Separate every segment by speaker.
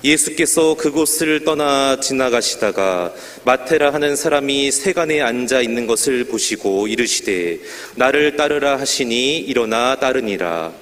Speaker 1: 예수께서 그곳을 떠나 지나가시다가 마태라 하는 사람이 세간에 앉아 있는 것을 보시고 이르시되 나를 따르라 하시니 일어나 따르니라.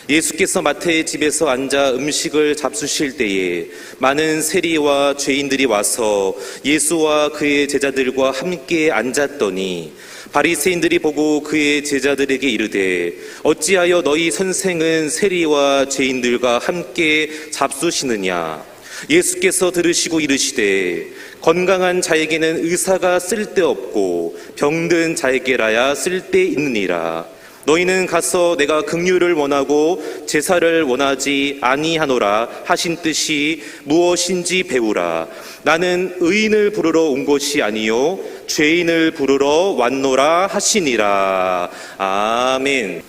Speaker 1: 예수께서 마태의 집에서 앉아 음식을 잡수실 때에 많은 세리와 죄인들이 와서 예수와 그의 제자들과 함께 앉았더니 바리새인들이 보고 그의 제자들에게 이르되 어찌하여 너희 선생은 세리와 죄인들과 함께 잡수시느냐. 예수께서 들으시고 이르시되 건강한 자에게는 의사가 쓸데없고 병든 자에게라야 쓸데있느니라. 너희는 가서 내가 긍휼을 원하고 제사를 원하지 아니하노라 하신 뜻이 무엇인지 배우라. 나는 의인을 부르러 온 것이 아니요 죄인을 부르러 왔노라 하시니라. 아멘.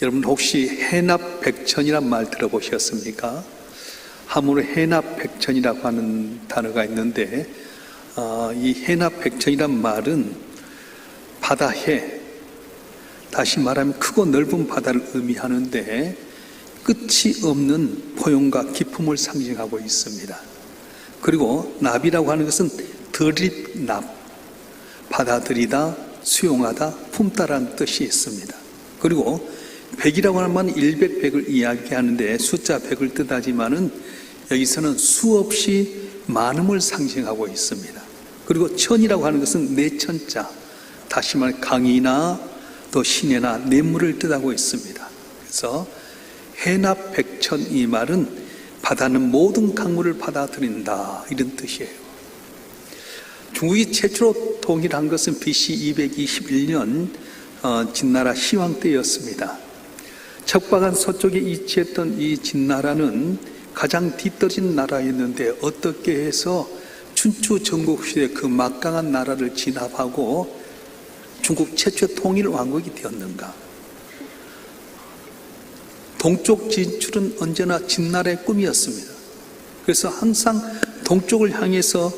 Speaker 2: 여러분 혹시 해납백천이란 말 들어보셨습니까? 함으로 해납백천이라고 하는 단어가 있는데 이 해납백천이란 말은 바다해, 다시 말하면 크고 넓은 바다를 의미하는데 끝이 없는 포용과 기품을 상징하고 있습니다. 그리고 납이라고 하는 것은 들입납, 받아들이다, 수용하다, 품다라는 뜻이 있습니다. 그리고 백이라고 하는 말은 100을 이야기하는데 숫자 100을 뜻하지만은 여기서는 수없이 많음을 상징하고 있습니다. 그리고 천이라고 하는 것은 내천자, 다시 말해 강이나 또 시내나 냇물을 뜻하고 있습니다. 그래서 해납백천 이 말은 바다는 모든 강물을 받아들인다 이런 뜻이에요. 중국이 최초로 통일한 것은 BC 221년 진나라 시황 때였습니다. 척박한 서쪽에 위치했던 이 진나라는 가장 뒤떨어진 나라였는데 어떻게 해서 춘추 전국시대 그 막강한 나라를 진압하고 중국 최초 통일 왕국이 되었는가? 동쪽 진출은 언제나 진나라의 꿈이었습니다. 그래서 항상 동쪽을 향해서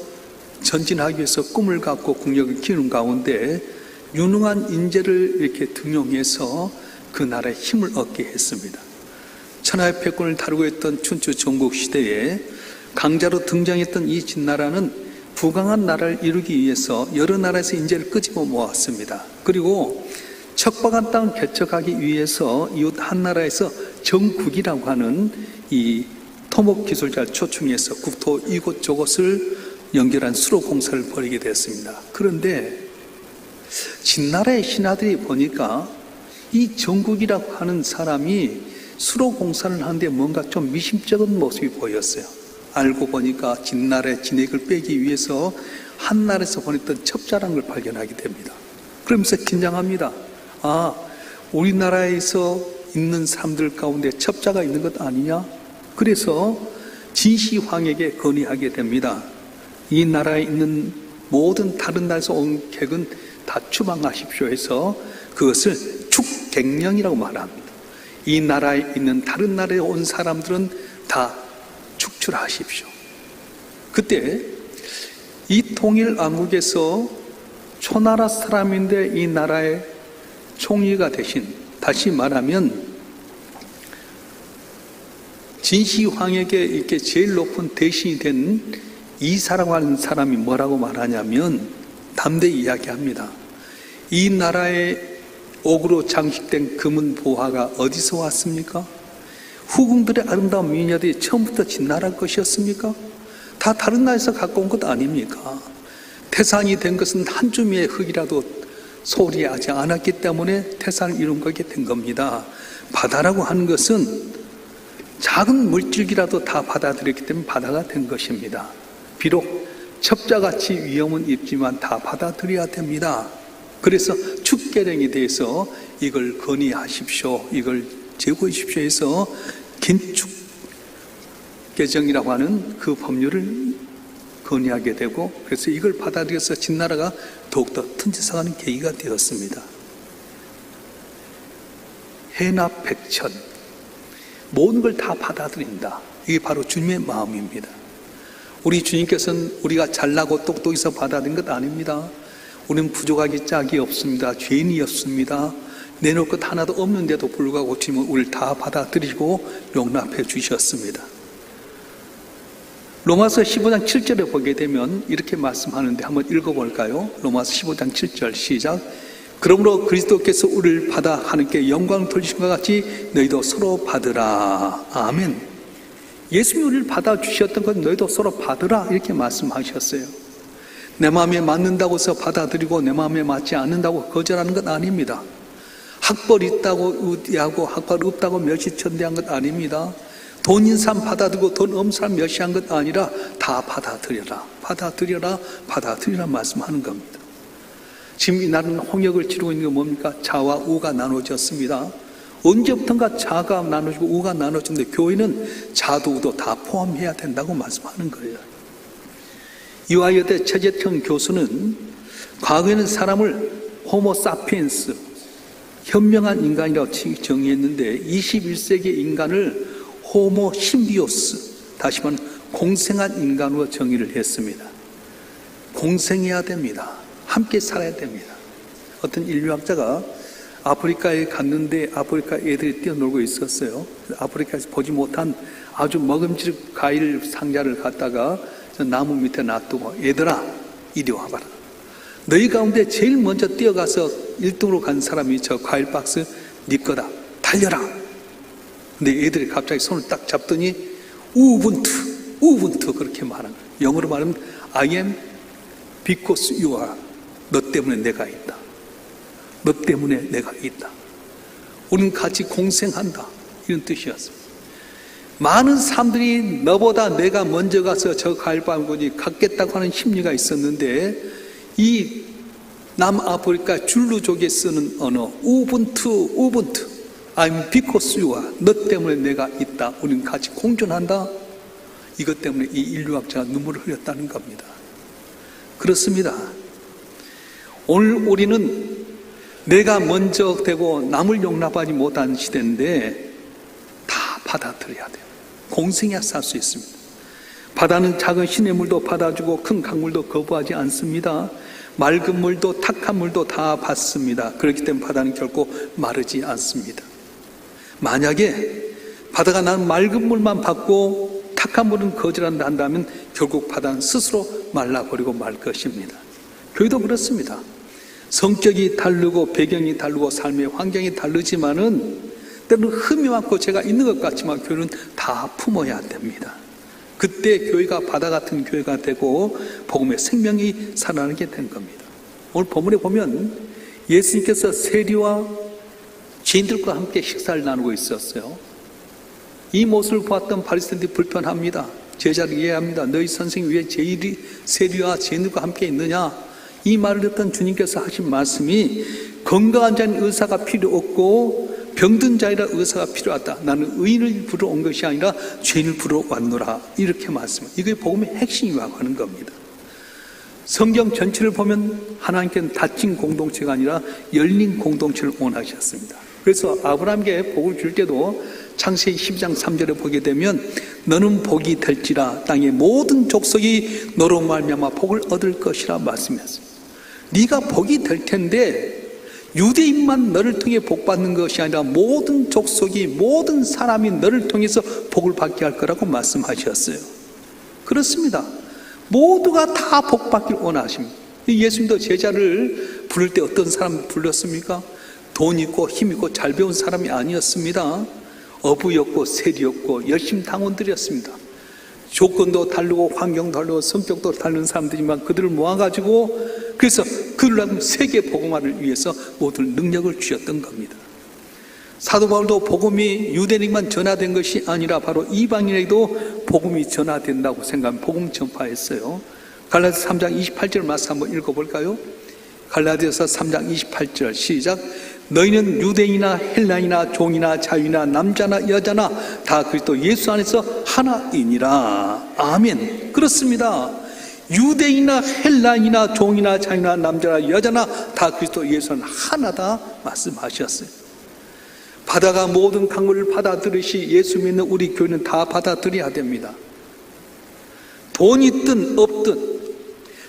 Speaker 2: 전진하기 위해서 꿈을 갖고 국력을 키우는 가운데 유능한 인재를 이렇게 등용해서 그 나라에 힘을 얻게 했습니다. 천하의 패권을 다루고 있던 춘추 전국 시대에 강자로 등장했던 이 진나라는 부강한 나라를 이루기 위해서 여러 나라에서 인재를 끄집어 모았습니다. 그리고 척박한 땅을 개척하기 위해서 이웃 한 나라에서 정국이라고 하는 이 토목 기술자를 초청해서 국토 이곳저곳을 연결한 수로 공사를 벌이게 됐습니다. 그런데 진나라의 신하들이 보니까 이 정국이라고 하는 사람이 수로 공사를 하는데 뭔가 좀 미심쩍은 모습이 보였어요. 알고 보니까 진나라의 진액을 빼기 위해서 한나라에서 보냈던 첩자라는 걸 발견하게 됩니다. 그러면서 긴장합니다. 아, 우리나라에서 있는 사람들 가운데 첩자가 있는 것 아니냐? 그래서 진시황에게 건의하게 됩니다. 이 나라에 있는 모든 다른 나라에서 온 객은 다 추방하십시오 해서 그것을 축객령이라고 말합니다. 이 나라에 있는 다른 나라에 온 사람들은 다 축출하십시오. 그때 이 통일왕국에서 초나라 사람인데 이 나라의 총리가 되신, 다시 말하면 진시황에게 이렇게 제일 높은 대신이 된 이사라고 하는 사람이 뭐라고 말하냐면 담대히 이야기합니다. 이 나라의 옥으로 장식된 금은 보화가 어디서 왔습니까? 후궁들의 아름다운 미녀들이 처음부터 진나라 것이었습니까? 다 다른 나라에서 갖고 온 것 아닙니까? 태산이 된 것은 한 주미의 흙이라도 소리하지 않았기 때문에 태산을 이룬 거게 된 겁니다. 바다라고 하는 것은 작은 물질이라도 다 받아들였기 때문에 바다가 된 것입니다. 비록 첩자같이 위험은 있지만 다 받아들여야 됩니다. 그래서 축계령에 대해서 이걸 건의하십시오, 이걸 제고해 주십시오 해서 긴축개정이라고 하는 그 법률을 건의하게 되고, 그래서 이걸 받아들여서 진나라가 더욱더 튼지상하는 계기가 되었습니다. 해납백천, 모든 걸 다 받아들인다. 이게 바로 주님의 마음입니다. 우리 주님께서는 우리가 잘나고 똑똑해서 받아들인 것 아닙니다. 우리는 부족하기 짝이 없습니다. 죄인이 없습니다. 내놓을 것 하나도 없는데도 불구하고 주님은 우리를 다 받아들이고 용납해 주셨습니다. 로마서 15장 7절에 보게 되면 이렇게 말씀하는데 한번 읽어볼까요? 로마서 15장 7절 시작. 그러므로 그리스도께서 우리를 받아 하나님께 영광을 돌리신 것 같이 너희도 서로 받으라. 아멘. 예수님이 우리를 받아주셨던 것 너희도 서로 받으라 이렇게 말씀하셨어요. 내 마음에 맞는다고 해서 받아들이고 내 마음에 맞지 않는다고 거절하는 것 아닙니다. 학벌 있다고 의하고 학벌 없다고 멸시천대한 것 아닙니다. 돈 있는 사람 받아들이고 돈 없는 사람 멸시한 것 아니라 다 받아들여라, 받아들여라, 받아들여라 말씀하는 겁니다. 지금 이 나라는 홍역을 치르고 있는 게 뭡니까? 자와 우가 나눠졌습니다. 언제부턴가 자가 나눠지고 우가 나눠졌는데 교회는 자도 우도 다 포함해야 된다고 말씀하는 거예요. 이화여대 최재청 교수는 과거에는 사람을 호모 사피엔스, 현명한 인간이라고 정의했는데 21세기 인간을 호모 심비오스, 다시 말하면 공생한 인간으로 정의를 했습니다. 공생해야 됩니다. 함께 살아야 됩니다. 어떤 인류학자가 아프리카에 갔는데 아프리카 애들이 뛰어놀고 있었어요. 아프리카에서 보지 못한 아주 먹음질 과일 상자를 갖다가 나무 밑에 놔두고 얘들아 이리 와봐라. 너희 가운데 제일 먼저 뛰어가서 1등으로 간 사람이 저 과일 박스 네 거다. 달려라. 근데 애들이 갑자기 손을 딱 잡더니 우분투 그렇게 말하는 거예요. 영어로 말하면 I am because you are. 너 때문에 내가 있다. 너 때문에 내가 있다. 우리는 같이 공생한다. 이런 뜻이었습니다. 많은 사람들이 너보다 내가 먼저 가서 저 과일방울이 갖겠다고 하는 심리가 있었는데 이 남아프리카 줄루족에 쓰는 언어 우분투 I'm because you are. 너 때문에 내가 있다. 우리는 같이 공존한다. 이것 때문에 이 인류학자가 눈물을 흘렸다는 겁니다. 그렇습니다. 오늘 우리는 내가 먼저 되고 남을 용납하지 못한 시대인데 다 받아들여야 돼요. 공생해야 살 수 있습니다. 바다는 작은 시냇물도 받아주고 큰 강물도 거부하지 않습니다. 맑은 물도 탁한 물도 다 받습니다. 그렇기 때문에 바다는 결코 마르지 않습니다. 만약에 바다가 나는 맑은 물만 받고 탁한 물은 거절한다 한다면 결국 바다는 스스로 말라버리고 말 것입니다. 교회도 그렇습니다. 성격이 다르고 배경이 다르고 삶의 환경이 다르지만은 때로는 흠이 많고 제가 있는 것 같지만 교회는 다 품어야 됩니다. 그때 교회가 바다 같은 교회가 되고 복음의 생명이 살아나게 된 겁니다. 오늘 본문에 보면 예수님께서 세리와 죄인들과 함께 식사를 나누고 있었어요. 이 모습을 보았던 바리새인들이 불편합니다. 제자를 이해합니다. 너희 선생님이 왜 세리와 죄인들과 함께 있느냐? 이 말을 듣던 주님께서 하신 말씀이 건강한 자는 의사가 필요 없고 병든 자이라 의사가 필요하다. 나는 의인을 부르러 온 것이 아니라 죄인을 부르러 왔노라. 이렇게 말씀을. 이게 복음의 핵심이라고 하는 겁니다. 성경 전체를 보면 하나님께는 닫힌 공동체가 아니라 열린 공동체를 원하셨습니다. 그래서 아브라함에게 복을 줄 때도 창세기 12장 3절에 보게 되면 너는 복이 될지라 땅의 모든 족속이 너로 말미암아 복을 얻을 것이라 말씀했습니다. 네가 복이 될 텐데 유대인만 너를 통해 복 받는 것이 아니라 모든 족속이 모든 사람이 너를 통해서 복을 받게 할 거라고 말씀하셨어요. 그렇습니다. 모두가 다 복 받길 원하십니다. 예수님도 제자를 부를 때 어떤 사람 불렀습니까? 돈 있고 힘 있고 잘 배운 사람이 아니었습니다. 어부였고 세리였고 열심 당원들이었습니다. 조건도 다르고 환경도 다르고 성격도 다른 사람들이지만 그들을 모아가지고 그래서 그들을 세계 복음화를 위해서 모든 능력을 주셨던 겁니다. 사도 바울도 복음이 유대인만 전화된 것이 아니라 바로 이방인에게도 복음이 전화된다고 생각하면 복음 전파했어요. 갈라디아서 3장 28절 말씀 한번 읽어볼까요? 갈라디아서 3장 28절 시작. 너희는 유대인이나 헬라인이나 종이나 자유나 남자나 여자나 다 그리스도 예수 안에서 하나이니라. 아멘. 그렇습니다. 유대인이나 헬라인이나 종이나 자유나 남자나 여자나 다 그리스도 예수 안에 하나다 말씀하셨어요. 바다가 모든 강물을 받아들이시 예수 믿는 우리 교회는 다 받아들여야 됩니다. 돈 있든 없든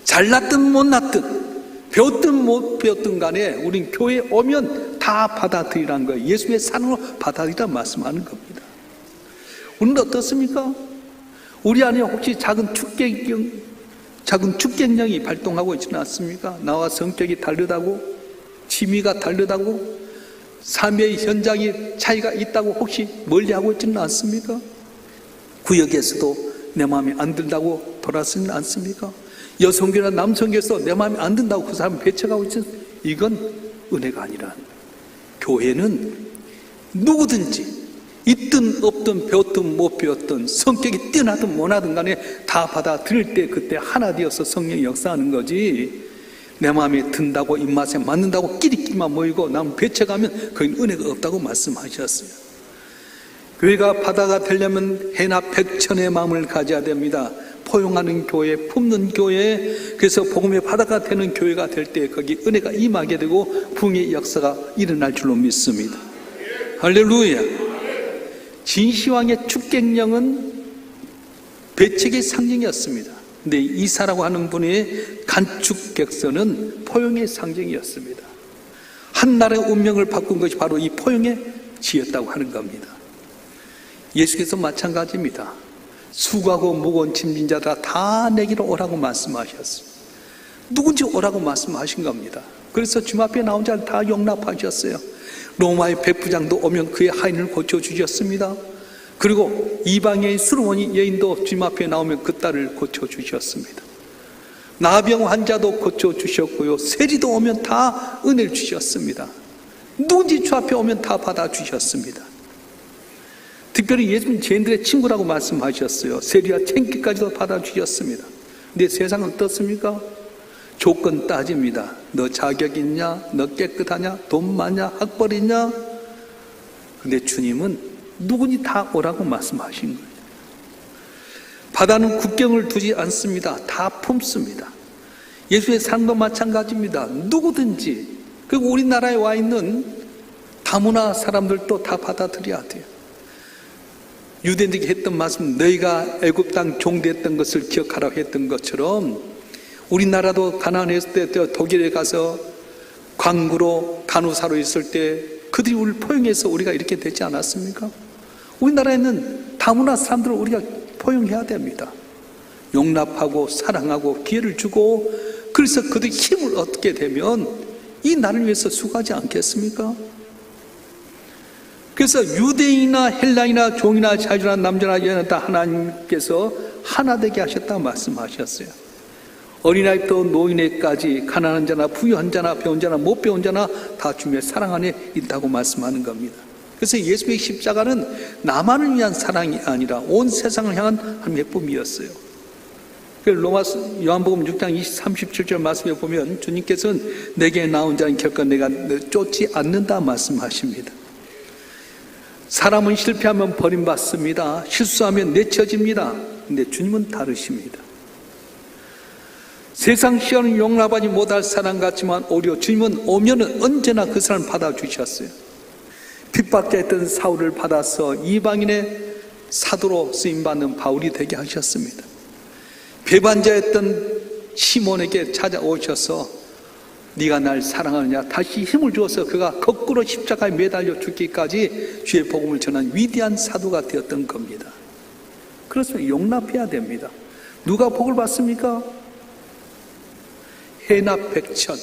Speaker 2: 잘났든 못났든 배웠든 못 배웠든 간에 우린 교회에 오면 다 받아들이라는 거예요. 예수의 사랑으로 받아들이라 말씀하는 겁니다. 우리는 어떻습니까? 우리 안에 혹시 작은 축객령이 발동하고 있지는 않습니까? 나와 성격이 다르다고, 취미가 다르다고, 삶의 현장이 차이가 있다고 혹시 멀리하고 있지는 않습니까? 구역에서도 내 마음에 안 든다고 돌아서지는 않습니까? 여성교나 남성교에서 내 마음에 안 든다고 그 사람 배척하고 있지, 이건 은혜가 아니라, 교회는 누구든지 있든 없든 배웠든 못 배웠든 성격이 뛰어나든 못하든 간에 다 받아들일 때 그때 하나 되어서 성령이 역사하는 거지, 내 마음에 든다고 입맛에 맞는다고 끼리끼리만 모이고 남을 배척하면 그건 은혜가 없다고 말씀하셨어요. 교회가 바다가 되려면 해나 백천의 마음을 가져야 됩니다. 포용하는 교회, 품는 교회, 그래서 복음의 바다가 되는 교회가 될 때 거기 은혜가 임하게 되고 부흥의 역사가 일어날 줄로 믿습니다. 할렐루야. 진시황의 축객령은 배척의 상징이었습니다. 근데 이사라고 하는 분의 간축객선은 포용의 상징이었습니다. 한 나라의 운명을 바꾼 것이 바로 이 포용의 지였다고 하는 겁니다. 예수께서 마찬가지입니다. 수고하고 무거운 짐진 자들아 다 내게로 오라고 말씀하셨습니다. 누군지 오라고 말씀하신 겁니다. 그래서 주님 앞에 나온 자를 다 용납하셨어요. 로마의 백부장도 오면 그의 하인을 고쳐주셨습니다. 그리고 이방의 수르몬이 여인도 주님 앞에 나오면 그 딸을 고쳐주셨습니다. 나병 환자도 고쳐주셨고요, 세리도 오면 다 은혜를 주셨습니다. 누군지 주 앞에 오면 다 받아주셨습니다. 특별히 예수님 죄인들의 친구라고 말씀하셨어요. 세리와 챙기까지도 받아주셨습니다. 근데 세상은 어떻습니까? 조건 따집니다. 너 자격 있냐? 너 깨끗하냐? 돈 많냐? 학벌 있냐? 근데 주님은 누구니 다 오라고 말씀하신 거예요. 바다는 국경을 두지 않습니다. 다 품습니다. 예수의 삶도 마찬가지입니다. 누구든지, 그리고 우리나라에 와 있는 다문화 사람들도 다 받아들여야 돼요. 유대인들에게 했던 말씀, 너희가 애굽 땅 종되었던 것을 기억하라고 했던 것처럼 우리나라도 가난했을 때 독일에 가서 광구로 간호사로 있을 때 그들이 우리를 포용해서 우리가 이렇게 되지 않았습니까? 우리나라에는 다문화 사람들을 우리가 포용해야 됩니다. 용납하고 사랑하고 기회를 주고, 그래서 그들이 힘을 얻게 되면 이 나라를 위해서 수고하지 않겠습니까? 그래서 유대인이나 헬라인이나 종이나 자유나 남자나 여자나 다 하나님께서 하나 되게 하셨다고 말씀하셨어요. 어린아이부터 노인에까지 가난한 자나 부유한 자나 배운 자나 못 배운 자나 다 주님의 사랑 안에 있다고 말씀하는 겁니다. 그래서 예수의 십자가는 나만을 위한 사랑이 아니라 온 세상을 향한 하나님의 꿈이었어요. 요한복음 6장 37절 말씀에 보면 주님께서는 내게 나온 자는 결코 내가 쫓지 않는다 말씀하십니다. 사람은 실패하면 버림받습니다. 실수하면 내쳐집니다. 근데 주님은 다르십니다. 세상 시험은 용납하지 못할 사람 같지만 오히려 주님은 오면은 언제나 그 사람을 받아주셨어요. 핍박자였던 사울을 받아서 이방인의 사도로 쓰임받는 바울이 되게 하셨습니다. 배반자였던 시몬에게 찾아오셔서 네가 날 사랑하느냐 다시 힘을 주어서 그가 거꾸로 십자가에 매달려 죽기까지 주의 복음을 전한 위대한 사도가 되었던 겁니다. 그래서 용납해야 됩니다. 누가 복을 받습니까? 해납백천.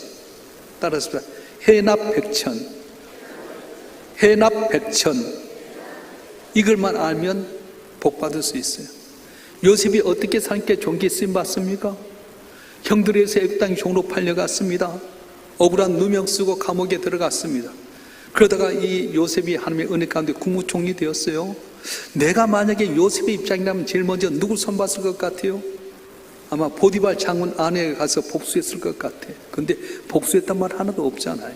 Speaker 2: 따라서 해납백천. 해납백천. 이걸만 알면 복 받을 수 있어요. 요셉이 어떻게 하나님께 존귀 쓰임 받습니까? 형들에서 애굽 땅 종로 팔려갔습니다. 억울한 누명 쓰고 감옥에 들어갔습니다. 그러다가 이 요셉이 하나님의 은혜 가운데 국무총리 되었어요. 내가 만약에 요셉의 입장이라면 제일 먼저 누굴 손봤을 것 같아요? 아마 보디발 장군 아내에 가서 복수했을 것 같아. 근데 복수했단 말 하나도 없잖아요.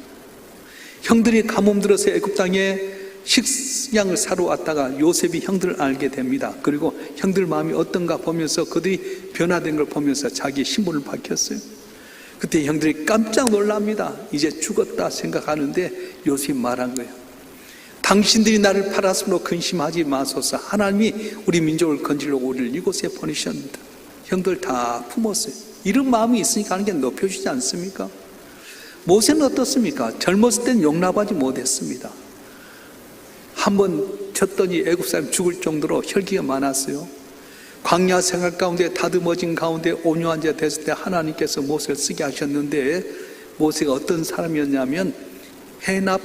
Speaker 2: 형들이 가뭄 들어서 애굽 땅에 식량을 사러 왔다가 요셉이 형들을 알게 됩니다. 그리고 형들 마음이 어떤가 보면서 그들이 변화된 걸 보면서 자기 신분을 밝혔어요. 그때 형들이 깜짝 놀랍니다. 이제 죽었다 생각하는데 요셉이 말한 거예요. 당신들이 나를 팔았으므로 근심하지 마소서. 하나님이 우리 민족을 건지려고 우리를 이곳에 보내셨습니다. 형들 다 품었어요. 이런 마음이 있으니까 하는 게 높여주지 않습니까? 모세는 어떻습니까? 젊었을 땐 용납하지 못했습니다. 한번 쳤더니 애굽 사람 죽을 정도로 혈기가 많았어요. 광야 생활 가운데 다듬어진 가운데 온유한 자 됐을 때 하나님께서 모세를 쓰게 하셨는데, 모세가 어떤 사람이었냐면 해납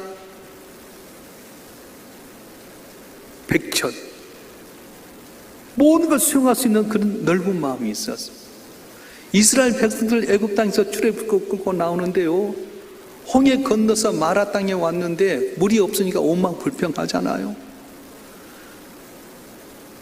Speaker 2: 백천, 모든 걸 수용할 수 있는 그런 넓은 마음이 있었어요. 이스라엘 백성들 애굽 땅에서 출애굽 끌고 나오는데요, 홍해 건너서 마라 땅에 왔는데 물이 없으니까 온망 불평하잖아요.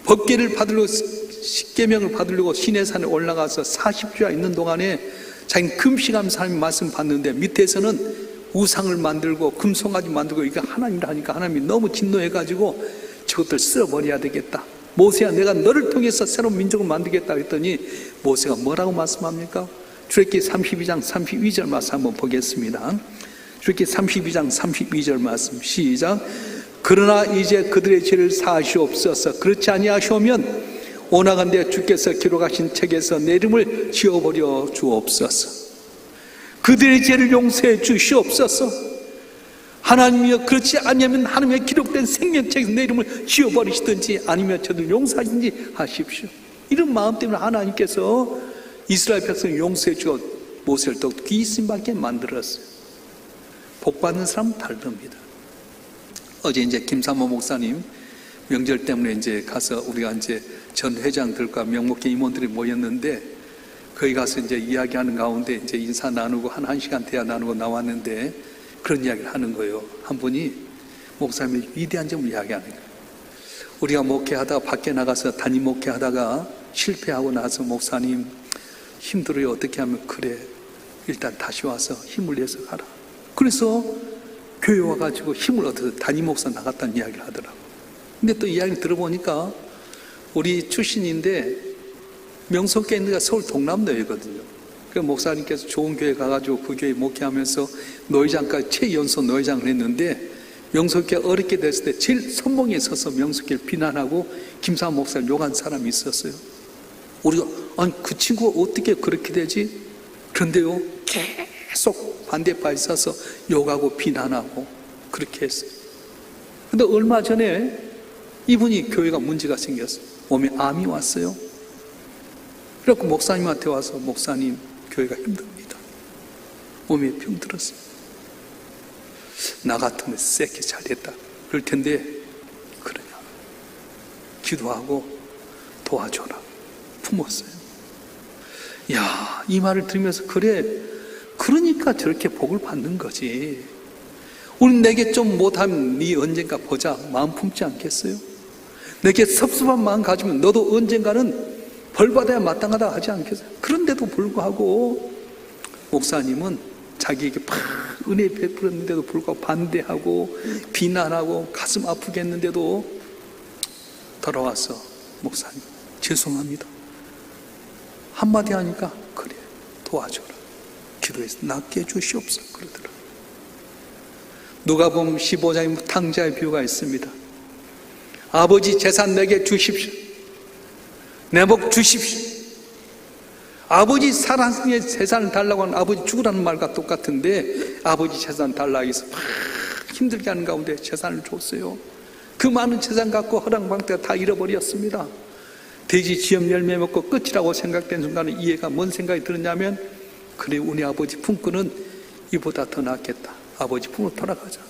Speaker 2: 법궤를 받으려고, 십계명을 받으려고 시내산에 올라가서 40주야 있는 동안에 자기는 금식하면서 하나님 말씀 받는데, 밑에서는 우상을 만들고 금송아지 만들고, 이게 하나님이라 하니까 하나님이 너무 진노해가지고 저것들 쓸어버려야 되겠다. 모세야, 내가 너를 통해서 새로운 민족을 만들겠다 했더니 모세가 뭐라고 말씀합니까? 출애굽기 32장 32절 말씀 한번 보겠습니다. 출애굽기 32장 32절 말씀 시작. 그러나 이제 그들의 죄를 사하시옵소서. 그렇지 아니하시오면 오나간대 주께서 기록하신 책에서 내 이름을 지워버려 주옵소서. 그들의 죄를 용서해 주시옵소서. 하나님이여, 그렇지 않으면 하나님의 기록된 생명책에서 내 이름을 지워버리시든지 아니면 저들 용서하든지 하십시오. 이런 마음 때문에 하나님께서 이스라엘 백성을 용서해 주고 모세를 또 귀신밖에 만들었어요. 복받는 사람은 다릅니다. 어제 이제 김삼호 목사님 명절 때문에 이제 가서 우리가 이제 전 회장들과 명목회 임원들이 모였는데, 거기 가서 이제 이야기하는 가운데 이제 인사 나누고 한 시간 대화 나누고 나왔는데 그런 이야기를 하는 거예요. 한 분이 목사님의 위대한 점을 이야기하는 거예요. 우리가 목회하다가 밖에 나가서 담임 목회하다가 실패하고 나서 목사님 힘들어요. 어떻게 하면? 그래, 일단 다시 와서 힘을 내서 가라. 그래서 교회 와가지고 힘을 얻어서 담임 목사 나갔다는 이야기를 하더라고요. 근데 또 이야기를 들어보니까 우리 출신인데 명석교회 있는 데가 서울 동남로이거든요. 그 목사님께서 좋은 교회 가가지고 그 교회 목회하면서 노회장까지 최연소 노회장을 했는데, 명석교회 어렵게 됐을 때 제일 선봉에 서서 명석교회를 비난하고 김삼호 목사를 욕한 사람이 있었어요. 우리가 아니 그 친구가 어떻게 그렇게 되지? 그런데요, 계속 반대파에 서서 욕하고 비난하고 그렇게 했어요. 근데 얼마 전에 이분이 교회가 문제가 생겼어요. 몸에 암이 왔어요. 그래서 목사님한테 와서 목사님, 교회가 힘듭니다. 몸에 병 들었어요. 나 같으면 쎄게 잘됐다 그럴 텐데, 그러냐, 기도하고 도와줘라 품었어요. 야, 이 말을 들으면서 그래, 그러니까 저렇게 복을 받는 거지. 우리 내게 좀 못하면 네 언젠가 보자 마음 품지 않겠어요? 내게 섭섭한 마음 가지면 너도 언젠가는 벌 받아야 마땅하다 하지 않겠어요? 그런데도 불구하고 목사님은 자기에게 막 은혜 베풀었는데도 불구하고 반대하고 비난하고 가슴 아프게 했는데도 돌아와서 목사님 죄송합니다 한마디 하니까 그래 도와줘라, 기도해서 낫게 해주시옵소서 그러더라. 누가복음 15장에 탕자의 비유가 있습니다. 아버지 재산 내게 주십시오. 내 복 주십시오. 아버지 사랑의 재산을 달라고 하는 아버지 죽으라는 말과 똑같은데, 아버지 재산 달라고 해서 막 힘들게 하는 가운데 재산을 줬어요. 그 많은 재산 갖고 허랑방태가 다 잃어버렸습니다. 돼지 지엄 열매 먹고 끝이라고 생각된 순간에 이해가 뭔 생각이 들었냐면, 그래 우리 아버지 품꾼은 이보다 더 낫겠다. 아버지 품으로 돌아가자.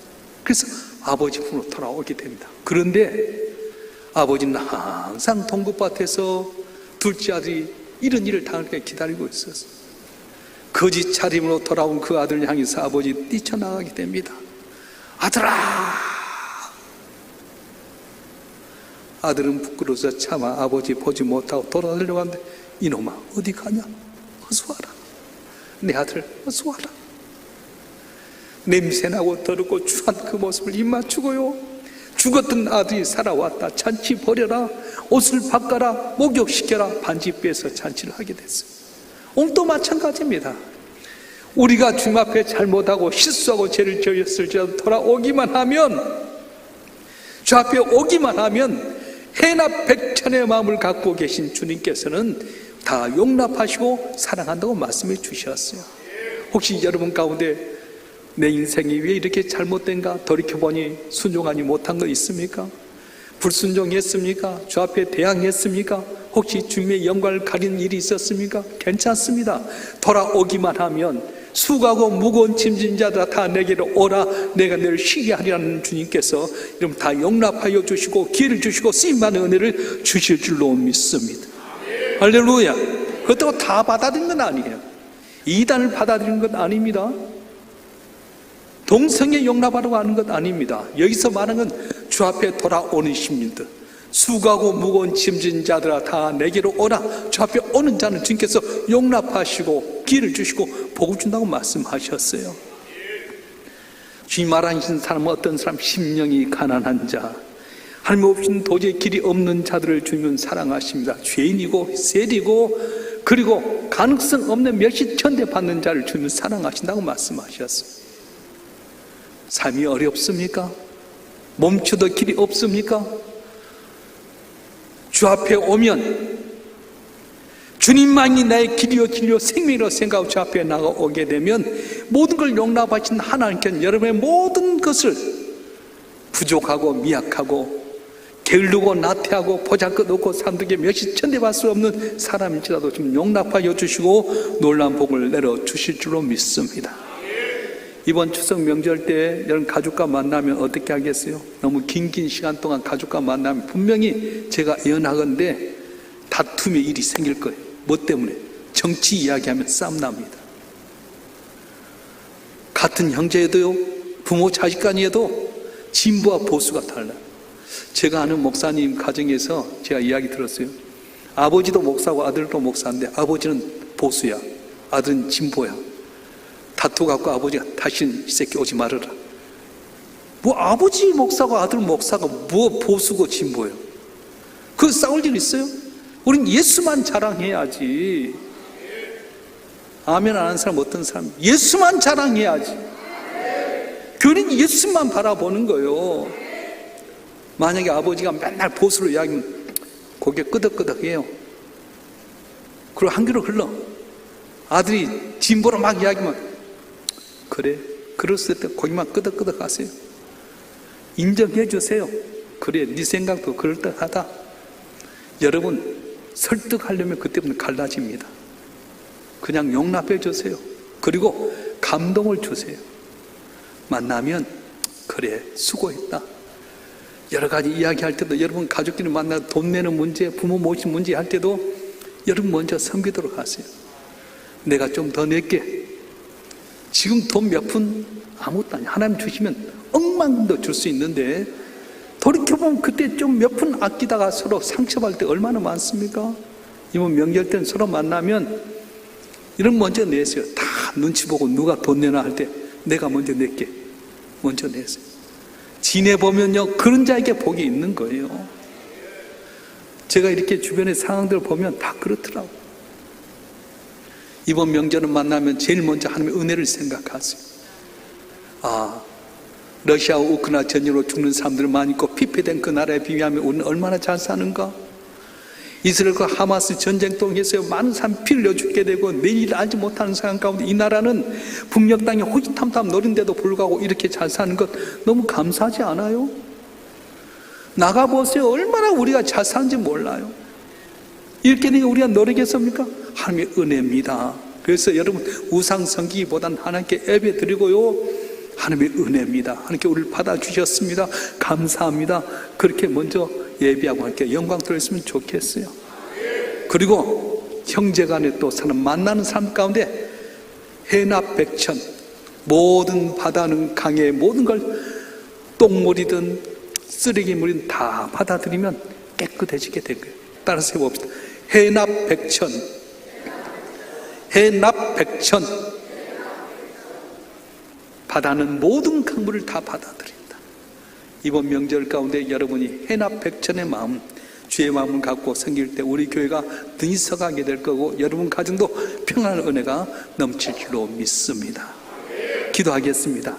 Speaker 2: 그래서 아버지 품으로 돌아오게 됩니다. 그런데 아버지는 항상 동급밭에서 둘째 아들이 이런 일을 당할 때 기다리고 있었어요. 거짓 차림으로 돌아온 그 아들을 향해서 아버지 뛰쳐나가게 됩니다. 아들아! 아들은 부끄러워서 차마 아버지 보지 못하고 돌아가려고 하는데, 이놈아 어디 가냐? 어서 와라. 내 아들 어서 와라. 냄새나고 더럽고 추한 그 모습을 입맞추고요, 죽었던 아들이 살아왔다. 잔치 버려라. 옷을 바꿔라. 목욕시켜라. 반지 빼서 잔치를 하게 됐어요. 오늘도 마찬가지입니다. 우리가 주님 앞에 잘못하고 실수하고 죄를 지었을지라도 돌아오기만 하면, 주 앞에 오기만 하면 해나 백천의 마음을 갖고 계신 주님께서는 다 용납하시고 사랑한다고 말씀해 주셨어요. 혹시 여러분 가운데 내 인생이 왜 이렇게 잘못된가 돌이켜보니 순종하지 못한 거 있습니까? 불순종했습니까? 주 앞에 대항했습니까? 혹시 주님의 영광을 가리는 일이 있었습니까? 괜찮습니다. 돌아오기만 하면 수고하고 무거운 짐진 자들아 다 내게로 오라, 내가 너를 쉬게 하리라는 주님께서 여러분 다 용납하여 주시고 기회를 주시고 쓰임받는 은혜를 주실 줄로 믿습니다. 할렐루야. 그것도 다 받아들인 건 아니에요. 이단을 받아들이는 건 아닙니다. 동성애 용납하려고 하는 것 아닙니다. 여기서 말하는 건 주 앞에 돌아오는 시민들, 수고하고 무거운 짐진 자들아 다 내게로 오라. 주 앞에 오는 자는 주님께서 용납하시고 기회를 주시고 복을 준다고 말씀하셨어요. 주님 말하신 사람은 어떤 사람? 심령이 가난한 자, 하나님 없이는 도저히 길이 없는 자들을 주님은 사랑하십니다. 죄인이고 세리고 그리고 가능성 없는 멸시 천대받는 자를 주님은 사랑하신다고 말씀하셨어요. 삶이 어렵습니까? 멈추도 길이 없습니까? 주 앞에 오면 주님만이 나의 길이요 진리요 생명이라고 생각하고 주 앞에 나가오게 되면 모든 걸 용납하신 하나님께는 여러분의 모든 것을 부족하고 미약하고 게으르고 나태하고 보잘것없고 사람들에게 몇이 천대받을 수 없는 사람일지라도 좀 용납하여 주시고 놀라운 복을 내려주실 줄로 믿습니다. 이번 추석 명절 때 여러분 가족과 만나면 어떻게 하겠어요? 너무 긴 시간 동안 가족과 만나면 분명히 제가 예언하건대 다툼의 일이 생길 거예요. 뭐 때문에? 정치 이야기하면 싸움 납니다. 같은 형제에도요, 부모 자식 간에도 진보와 보수가 달라요. 제가 아는 목사님 가정에서 제가 이야기 들었어요. 아버지도 목사고 아들도 목사인데 아버지는 보수야, 아들은 진보야. 다투갖고 아버지가 다시는 이 새끼 오지 말아라. 뭐 아버지 목사고 아들 목사가 뭐 보수고 진보예요? 그 싸울 일 있어요? 우린 예수만 자랑해야지. 아멘 안 하는 사람 어떤 사람? 예수만 자랑해야지. 교회는 예수만 바라보는 거예요. 만약에 아버지가 맨날 보수로 이야기하면 고개 끄덕끄덕해요. 그리고 한 귀로 흘러. 아들이 진보로 막 이야기하면 그래, 그랬을 때 고기만 끄덕끄덕 하세요. 인정해 주세요. 그래, 네 생각도 그럴듯하다. 여러분 설득하려면 그때부터 갈라집니다. 그냥 용납해 주세요. 그리고 감동을 주세요. 만나면 그래, 수고했다. 여러 가지 이야기할 때도 여러분 가족끼리 만나 돈 내는 문제, 부모 모신 문제 할 때도 여러분 먼저 섬기도록 하세요. 내가 좀 더 낼게. 지금 돈 몇 푼 아무것도 아니야. 하나님 주시면 억만금도 줄 수 있는데 돌이켜보면 그때 좀 몇 푼 아끼다가 서로 상처받을 때 얼마나 많습니까? 이번 명절 때는 서로 만나면 이런 먼저 내세요. 다 눈치 보고 누가 돈 내나 할 때 내가 먼저 낼게. 먼저 내세요. 지내보면요 그런 자에게 복이 있는 거예요. 제가 이렇게 주변의 상황들을 보면 다 그렇더라고요. 이번 명절을 만나면 제일 먼저 하나님의 은혜를 생각하세요. 아, 러시아와 우크라이나 전쟁으로 죽는 사람들 많이 있고 피폐된 그 나라에 비교하면 우리는 얼마나 잘 사는가? 이스라엘과 하마스 전쟁 통해서 많은 사람이 피를 흘려 죽게 되고 내일 알지 못하는 상황 가운데 이 나라는 북녘 땅에 호시탐탐 노린데도 불구하고 이렇게 잘 사는 것 너무 감사하지 않아요? 나가보세요. 얼마나 우리가 잘 사는지 몰라요. 이렇게 되니까 우리가 노리겠습니까? 하나님의 은혜입니다. 그래서 여러분 우상 섬기기보다는 하나님께 예배 드리고요, 하나님의 은혜입니다. 하나님께 우리를 받아주셨습니다. 감사합니다. 그렇게 먼저 예배하고 하나님께 영광 돌렸으면 좋겠어요. 그리고 형제간에 또 사람 만나는 삶 가운데 해납 백천, 모든 바다는 강의 모든 걸 똥물이든 쓰레기물이든 다 받아들이면 깨끗해지게 된 거예요. 따라서 해봅시다. 해납 백천, 해납 백천. 바다는 모든 강물을 다 받아들인다. 이번 명절 가운데 여러분이 해납 백천의 마음, 주의 마음을 갖고 섬길 때 우리 교회가 등이 서가게 될 거고 여러분 가정도 평안한 은혜가 넘칠 줄로 믿습니다. 기도하겠습니다.